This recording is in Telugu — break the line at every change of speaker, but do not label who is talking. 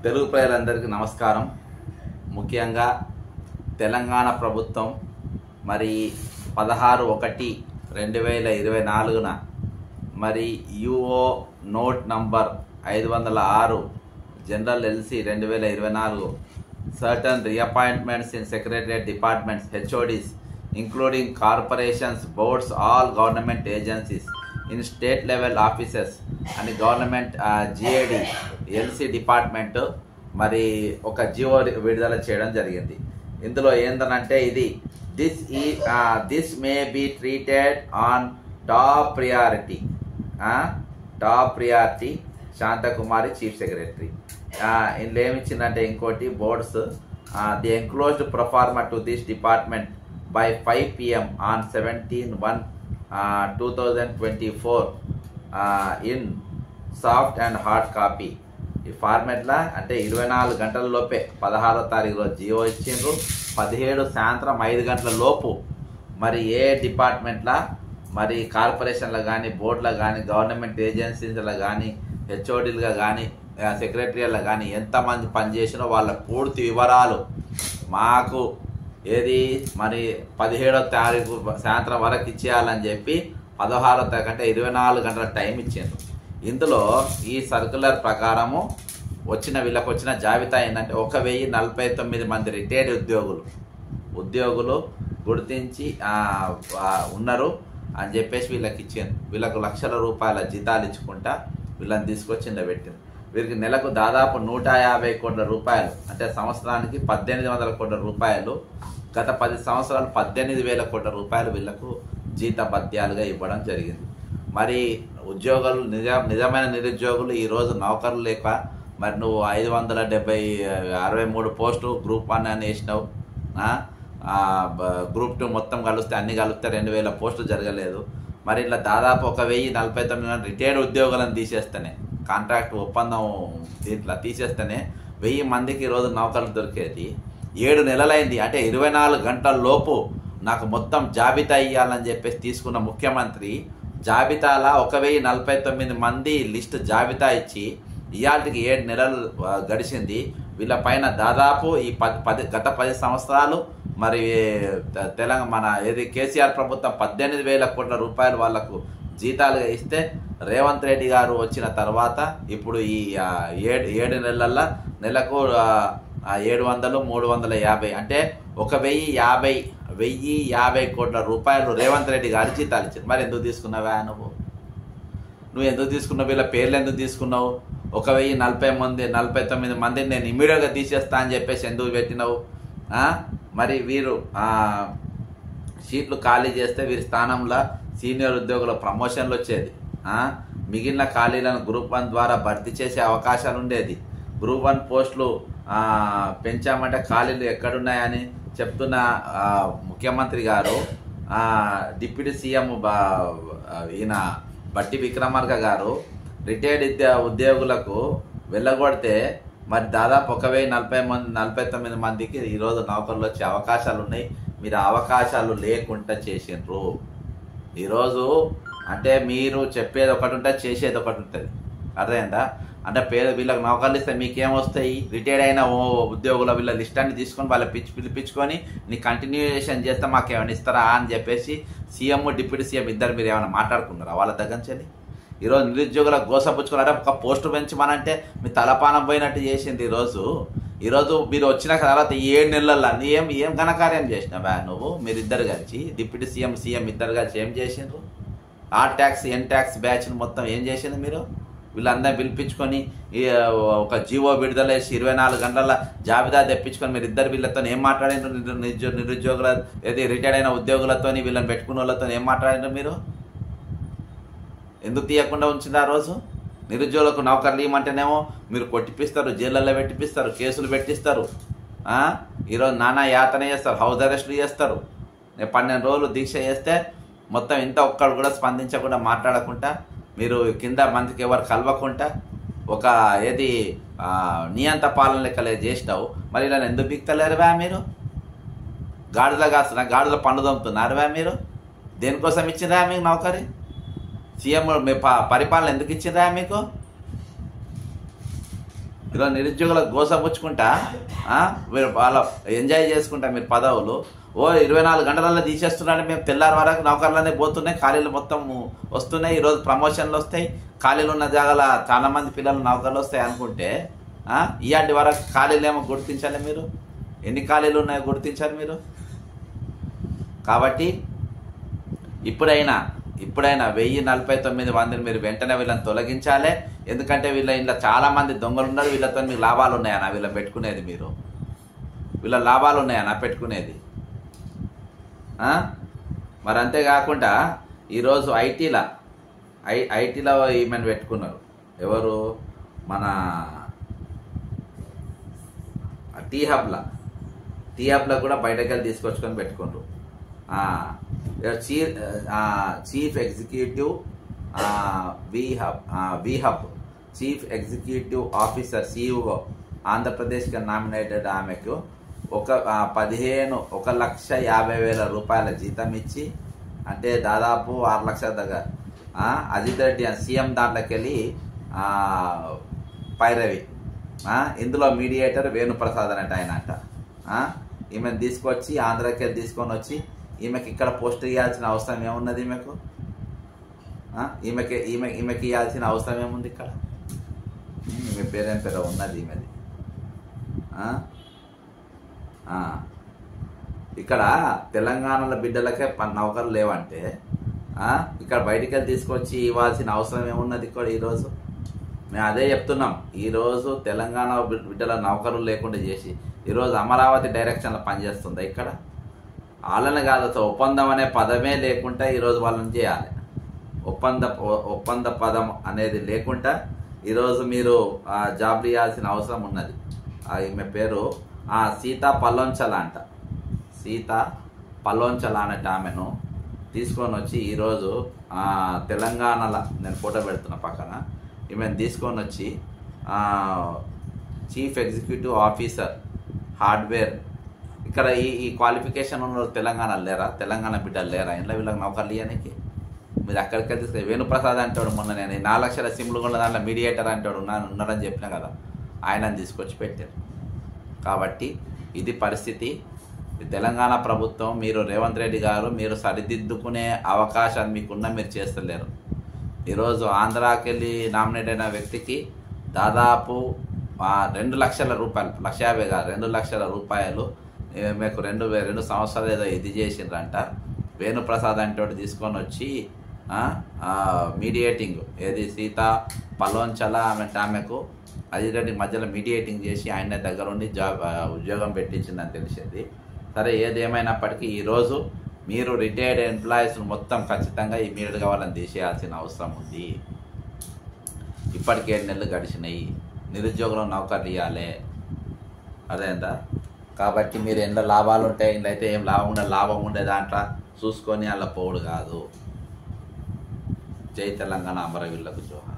తెలుగు ప్రజలందరికీ నమస్కారం. ముఖ్యంగా తెలంగాణ ప్రభుత్వం మరి 16/1/2024న మరి UO note number 506 general LC 2024 certain reappointments in secretariat departments, HODs, including corporations, boards, all government agencies, in state level offices and government GAD LC department మరి ఒక జియో విడుదల చేయడం జరిగింది. ఇందులో ఏంటంటే ఇది this may be treated on top priority Shanthakumari chief secretary. ఇందులో ఏమిచ్చిందంటే ఇంకోటి boards the enclosed proforma to this department by 5 PM on 17/1/2024 in soft and hard copy. ఈ ఫార్మెట్లా అంటే 24 గంటల లోపే 16వ తారీఖు రోజు జియో ఇచ్చిండ్రు. 17 సాయంత్రం 5 గంటల లోపు మరి ఏ డిపార్ట్మెంట్లా మరి కార్పొరేషన్లో కానీ బోర్డులో కానీ గవర్నమెంట్ ఏజెన్సీస్లో కానీ హెచ్ఓడీలుగా కానీ సెక్రటరీలో కానీ ఎంతమంది పనిచేసినో వాళ్ళ పూర్తి వివరాలు మాకు ఏది మరి 17వ తారీఖు సాయంత్రం వరకు ఇచ్చేయాలని చెప్పి 16వ తారీఖు అంటే 24 గంటల టైం ఇచ్చారు. ఇందులో ఈ సర్క్యులర్ ప్రకారము వీళ్ళకి వచ్చిన జాబితా ఏంటంటే 1049 మంది రిటైర్డ్ ఉద్యోగులు గుర్తించి ఉన్నారు అని చెప్పేసి వీళ్ళకి ఇచ్చారు. వీళ్ళకు లక్షల రూపాయల జీతాలు ఇచ్చుకుంటా వీళ్ళని తీసుకొచ్చిండ పెట్టింది. వీరికి నెలకు దాదాపు 150 కోట్ల రూపాయలు అంటే సంవత్సరానికి 1800 కోట్ల రూపాయలు, గత 10 సంవత్సరాలు 18,000 కోట్ల రూపాయలు వీళ్లకు జీతభత్యాలుగా ఇవ్వడం జరిగింది. మరి ఉద్యోగులు నిజమైన నిరుద్యోగులు ఈరోజు నౌకర్లు లేక మరి నువ్వు 563 పోస్టు గ్రూప్ 1 అని వేసినావు, గ్రూప్ 2 మొత్తం కలిస్తే అన్ని కలిపితే 2000 పోస్టులు జరగలేదు. మరి ఇట్లా దాదాపు 1049 మంది రిటైర్డ్ ఉద్యోగులను తీసేస్తేనే కాంట్రాక్ట్ ఒప్పందం ఇట్లా తీసేస్తేనే 1000 మందికి ఈరోజు నౌకర్లు దొరికేది. 7 నెలలైంది అంటే 24 గంటల లోపు నాకు మొత్తం జాబితా ఇవ్వాలని చెప్పేసి తీసుకున్న ముఖ్యమంత్రి జాబితాలో 1049 మంది లిస్ట్ జాబితా ఇచ్చి ఇవాళకి 7 నెలలు గడిచింది. వీళ్ళపైన దాదాపు ఈ గత 10 సంవత్సరాలు మరి మన కేసీఆర్ ప్రభుత్వం 18,000 కోట్ల రూపాయలు వాళ్లకు జీతాలుగా ఇస్తే రేవంత్ రెడ్డి గారు వచ్చిన తర్వాత ఇప్పుడు ఈ 7 నెలల్లో నెలకు 700, 350 అంటే 1,050 కోట్ల రూపాయలు రేవంత్ రెడ్డి గారు జీతాలు ఇచ్చారు. మరి ఎందుకు తీసుకున్నావా నువ్వు ఎందుకు తీసుకున్నావు? వీళ్ళ పేర్లు ఎందుకు తీసుకున్నావు? 1049 మందిని నేను ఇమ్మీడియట్గా తీసేస్తా అని చెప్పేసి ఎందుకు పెట్టినావు? మరి వీరు సీట్లు ఖాళీ చేస్తే వీరి స్థానంలో సీనియర్ ఉద్యోగుల ప్రమోషన్లు వచ్చేది. మిగిలిన ఖాళీలను గ్రూప్ 1 ద్వారా భర్తీ చేసే అవకాశాలు ఉండేది. గ్రూప్ 1 పోస్టులు పెంచామంటే ఖాళీలు ఎక్కడున్నాయని చెప్తున్న ముఖ్యమంత్రి గారు డిప్యూటీ సీఎం ఈయన బట్టి విక్రమార్క గారు రిటైర్డ్ ఉద్యోగులకు వెళ్ళగొడితే మరి దాదాపు 1049 మందికి ఈరోజు నౌకర్లు వచ్చే అవకాశాలు ఉన్నాయి. మీరు అవకాశాలు లేకుండా చేసిండ్రు. ఈరోజు అంటే మీరు చెప్పేది ఒకటి ఉంటుంది, చేసేది ఒకటి ఉంటుంది. అర్థమైందా? అంటే వీళ్ళకి నౌకర్లు ఇస్తే మీకేమొస్తాయి? రిటైర్డ్ అయిన ఉద్యోగుల వీళ్ళ లిస్ట్ అన్ని తీసుకొని వాళ్ళ పిలిపించుకొని నీ కంటిన్యూషన్ చేస్తే మాకేమైనా ఇస్తారా అని చెప్పేసి సీఎం డిప్యూటీ సీఎం ఇద్దరు మీరు ఏమైనా మాట్లాడుకున్నారా వాళ్ళ దగ్గర నుంచి? ఈరోజు నిరుద్యోగుల గోసపుచ్చుకున్నారా? ఒక పోస్టు పెంచమనంటే మీ తలపానం పోయినట్టు చేసింది. ఈరోజు మీరు వచ్చిన తర్వాత 7 నెలల్లో ఏం ఘనకార్యం చేసినావా నువ్వు? మీరిద్దరు కలిసి డిప్యూటీ సీఎం ఇద్దరు కలిసి ఏం చేసిండ్రు? ఆర్ ట్యాక్స్ ఎన్ ట్యాక్స్ బ్యాచ్ని మొత్తం ఏం చేసింది మీరు? వీళ్ళందరినీ పిలిపించుకొని ఒక జీవో విడుదల చేసి 24 గంటల జాబితా తెప్పించుకొని మీరు ఇద్దరు వీళ్ళతో ఏం మాట్లాడినారు? నిరుద్యోగుల రిటైర్డ్ అయిన ఉద్యోగులతో వీళ్ళని పెట్టుకున్న వాళ్ళతో ఏం మాట్లాడినారు మీరు? ఎందుకు తీయకుండా ఉంచింది ఆ రోజు? నిరుద్యోగులకు నౌకర్లు ఇవ్వమంటేనేమో మీరు కొట్టిపిస్తారు, జైళ్ళల్లో పెట్టిపిస్తారు, కేసులు పెట్టిస్తారు. ఈరోజు నానా యాతన చేస్తారు, హౌస్ అరెస్టులు చేస్తారు. 12 రోజులు దీక్ష చేస్తే మొత్తం ఇంత ఒక్కడు కూడా స్పందించకుండా మాట్లాడకుండా మీరు కింద మందికి ఎవరు కలవకుండా ఒక నియంత పాలన లెక్కలే చేసినావు. మరి ఇలా ఎందుకు బిక్తలేరువా మీరు? గాడిదలు కాస్తున్నా గాడిదల పండు దొంపుతున్నారువా మీరు? దేనికోసం ఇచ్చినరా మీకు నౌకరీ? సీఎం మీ పరిపాలన ఎందుకు ఇచ్చిందా మీకు? ఈరోజు నిరుద్యోగుల గోసపుచ్చుకుంటా మీరు వాళ్ళ ఎంజాయ్ చేసుకుంటా మీరు పదవులు 24 గంటలలో తీసేస్తున్నారని మేము తెల్లారి వరకు నౌకర్లనే పోతున్నాయి, ఖాళీలు మొత్తం వస్తున్నాయి, ఈరోజు ప్రమోషన్లు వస్తాయి, ఖాళీలు ఉన్న జాగాల చాలా మంది పిల్లలు నౌకర్లు వస్తాయి అనుకుంటే ఇలాంటి వరకు ఖాళీలు ఏమో గుర్తించాలి మీరు, ఎన్ని ఖాళీలు ఉన్నాయో గుర్తించాలి మీరు. కాబట్టి ఇప్పుడైనా 1049 మందిని మీరు వెంటనే వీళ్ళని తొలగించాలి. ఎందుకంటే ఇంట్లో చాలా మంది దొంగలు ఉన్నారు, వీళ్ళతో మీకు లాభాలు ఉన్నాయన్నా వీళ్ళని పెట్టుకునేది, మీరు వీళ్ళ లాభాలు ఉన్నాయన్నా పెట్టుకునేది. మరి అంతేకాకుండా ఈరోజు ఐటీలో ఈమెను పెట్టుకున్నారు, ఎవరు మన టీ హబ్లో కూడా బయటకెళ్ళి తీసుకొచ్చుకొని పెట్టుకున్నారు. చీఫ్ ఎగ్జిక్యూటివ్ విహబ్ చీఫ్ ఎగ్జిక్యూటివ్ ఆఫీసర్ CEO ఆంధ్రప్రదేశ్కి నామినేటెడ్ ఆమెకు 1,50,000 రూపాయల జీతం ఇచ్చి, అంటే దాదాపు 6 లక్షల దగ్గర అజిత్ రెడ్డి సీఎం దాంట్లోకి వెళ్ళి పైరవి. ఇందులో మీడియేటర్ వేణుప్రసాద్ అంటే ఆయన అంట. ఈమెను తీసుకొచ్చి ఆంధ్రాకి వెళ్ళి తీసుకొని వచ్చి ఈమెకి ఇక్కడ పోస్ట్ ఇవ్వాల్సిన అవసరం ఏమున్నది, ఈమెకి ఇవ్వాల్సిన అవసరం ఏముంది ఇక్కడ? ఈమె పేరేం పేరు ఉన్నది ఈమెది. ఇక్కడ తెలంగాణలో బిడ్డలకే నౌకర్లు లేవంటే ఇక్కడ బయటికి వెళ్ళి తీసుకొచ్చి ఇవ్వాల్సిన అవసరం ఏమున్నది ఇక్కడ? ఈరోజు మేము అదే చెప్తున్నాం. ఈరోజు తెలంగాణ బిడ్డల నౌకరులు లేకుండా చేసి ఈరోజు అమరావతి డైరెక్షన్లో పనిచేస్తుంది. ఇక్కడ వాళ్ళని కాదు, ఒప్పందం అనే పదమే లేకుండా ఈరోజు వాళ్ళని చేయాలి. ఒప్పంద పదం అనేది లేకుండా ఈరోజు మీరు జాబ్లు ఇవ్వాల్సిన అవసరం ఉన్నది. ఈమె పేరు సీతా పల్లోంచల అంట. సీతా పల్లోంచల అనేట ఆమెను తీసుకొని వచ్చి ఈరోజు తెలంగాణలో, నేను ఫోటో పెడుతున్నా పక్కన, ఈమెను తీసుకొని వచ్చి చీఫ్ ఎగ్జిక్యూటివ్ ఆఫీసర్ హార్డ్వేర్, ఇక్కడ ఈ క్వాలిఫికేషన్ ఉన్న తెలంగాణలో లేరా? తెలంగాణ బిడ్డలు లేరా? ఇంట్లో వీళ్ళకి నౌకర్లు ఇవ్వడానికి మీరు అక్కడికి తీసుకొని వేణుప్రసాద్ అంటాడు, మొన్న నేను 4 లక్షల సిమ్లు కూడా దాంట్లో మీడియేటర్ అంటాడు ఉన్నాడని చెప్పినా కదా, ఆయనని తీసుకొచ్చి పెట్టారు. కాబట్టి ఇది పరిస్థితి. తెలంగాణ ప్రభుత్వం, మీరు రేవంత్ రెడ్డి గారు, మీరు సరిదిద్దుకునే అవకాశాలు మీకున్న మీరు చేస్తలేరు. ఈరోజు ఆంధ్రాకి వెళ్ళి నామినేట్ అయిన వ్యక్తికి దాదాపు 2 లక్షల రూపాయలు, 1,50,000 కాదు 2 లక్షల రూపాయలు మీకు 2 సంవత్సరాలు ఏదో ఇది చేసిండ్రంట. వేణుప్రసాద్ అంటే తీసుకొని వచ్చి మీడియేటింగ్, ఏది సీతా పల్లోంచల ఆమెకు అజిత్ రెడ్డి మధ్యలో మీడియేటింగ్ చేసి ఆయన దగ్గర ఉండి ఉద్యోగం పెట్టించిందని తెలిసింది. సరే, ఏది ఏమైనప్పటికీ ఈరోజు మీరు రిటైర్డ్ ఎంప్లాయీస్ మొత్తం ఖచ్చితంగా ఇమీడియట్గా వాళ్ళని తీసేయాల్సిన అవసరం ఉంది. ఇప్పటికే 7 నెలలు గడిచినాయి, నిరుద్యోగులను నౌకర్లు ఇవ్వాలి, అదేందా? కాబట్టి మీరు ఎన్నో లాభాలు ఉంటాయి, ఇంట్లో అయితే ఏం లాభం ఉండే దాంట్లో చూసుకొని అలా పోవుడు కాదు. జై తెలంగాణ, అమరవీరులకు జోహార్.